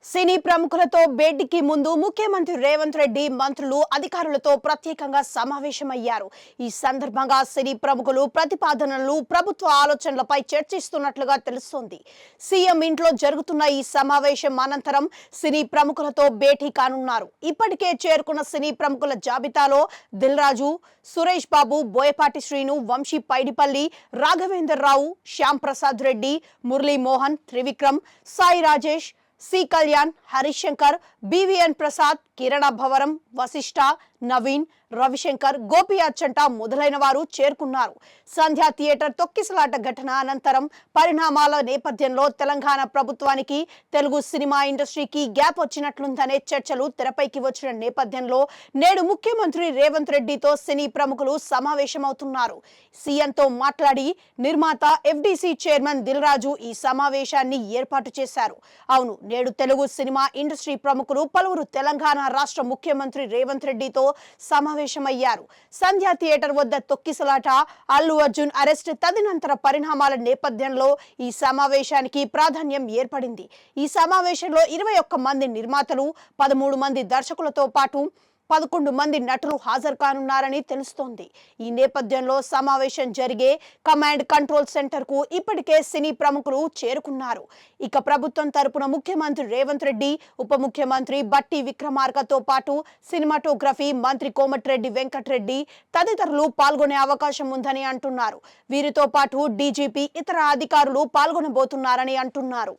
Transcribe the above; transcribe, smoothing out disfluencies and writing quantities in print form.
సినీ ప్రముఖులతో భేటీకి ముందు ముఖ్యమంత్రి రేవంత్ రెడ్డి మంత్రులు అధికారులతో ప్రత్యేకంగా సమావేశమయ్యారు. ఈ సందర్భంగా సినీ ప్రముఖులు ప్రతిపాదనలు, ప్రభుత్వ ఆలోచనలపై చర్చిస్తున్నట్లుగా తెలుస్తోంది. సీఎం ఇంట్లో జరుగుతున్న ఈ సమావేశం అనంతరం సినీ ప్రముఖులతో భేటీ కానున్నారు. ఇప్పటికే చేరుకున్న సినీ ప్రముఖుల జాబితాలో దిల్ రాజు, సురేష్ బాబు, బోయపాటి శ్రీను, వంశీ పైడిపల్లి, రాఘవేందర్ రావు, శ్యామ్ ప్రసాద్ రెడ్డి, మురళీ మోహన్, త్రివిక్రమ్, సాయి రాజేష్, సి కళ్యాణ్, హరీష్ శంకర్, బివిఎన్ ప్రసాద్, కిరణ భవరం, వశిష్ఠ, నవీన్, రవిశంకర్, గోపి అచ్చంట మొదలైన వారు చేరుకున్నారు. సంధ్యా థియేటర్ తొక్కిసలాట ఘటన అనంతరం పరిణామాల నేపథ్యంలో తెలంగాణ ప్రభుత్వానికి, తెలుగు సినిమా ఇండస్ట్రీకి గ్యాప్ వచ్చినట్లుందనే చర్చలు తెరపైకి వచ్చిన నేపథ్యంలో నేడు ముఖ్యమంత్రి రేవంత్ రెడ్డితో సినీ ప్రముఖులు సమావేశమవుతున్నారు. సీఎంతో మాట్లాడి నిర్మాత ఎఫ్డీసీ చైర్మన్ దిల్ రాజు ఈ సమావేశాన్ని ఏర్పాటు చేశారు. అవును, నేడు తెలుగు సినిమా ఇండస్ట్రీ ప్రముఖులు పలువురు తెలంగాణ రాష్ట్ర ముఖ్యమంత్రి రేవంత్ రెడ్డితో సమావేశమయ్యారు. సంధ్యా థియేటర్ వద్ద తొక్కిసలాట, అల్లు అర్జున్ అరెస్ట్ తదినంతర పరిణామాల నేపథ్యంలో ఈ సమావేశానికి ప్రాధాన్యం ఏర్పడింది. ఈ సమావేశంలో 21 మంది నిర్మాతలు, 13 మంది దర్శకులతో పాటు 11 మంది నటులు హాజరు కానున్నారని తెలుస్తోంది. ఈ నేపథ్యంలో సమావేశం జరిగే కమాండ్ కంట్రోల్ సెంటర్ కు ఇప్పటికే సినీ ప్రముఖులు చేరుకున్నారు. ఇక ప్రభుత్వం తరపున ముఖ్యమంత్రి రేవంత్ రెడ్డి, ఉప ముఖ్యమంత్రి బట్టి విక్రమార్కతో పాటు సినిమాటోగ్రఫీ మంత్రి కోమటిరెడ్డి వెంకటరెడ్డి తదితరులు పాల్గొనే అవకాశం ఉందని అంటున్నారు. వీరితో పాటు డీజీపీ, ఇతర అధికారులు పాల్గొనబోతున్నారని అంటున్నారు.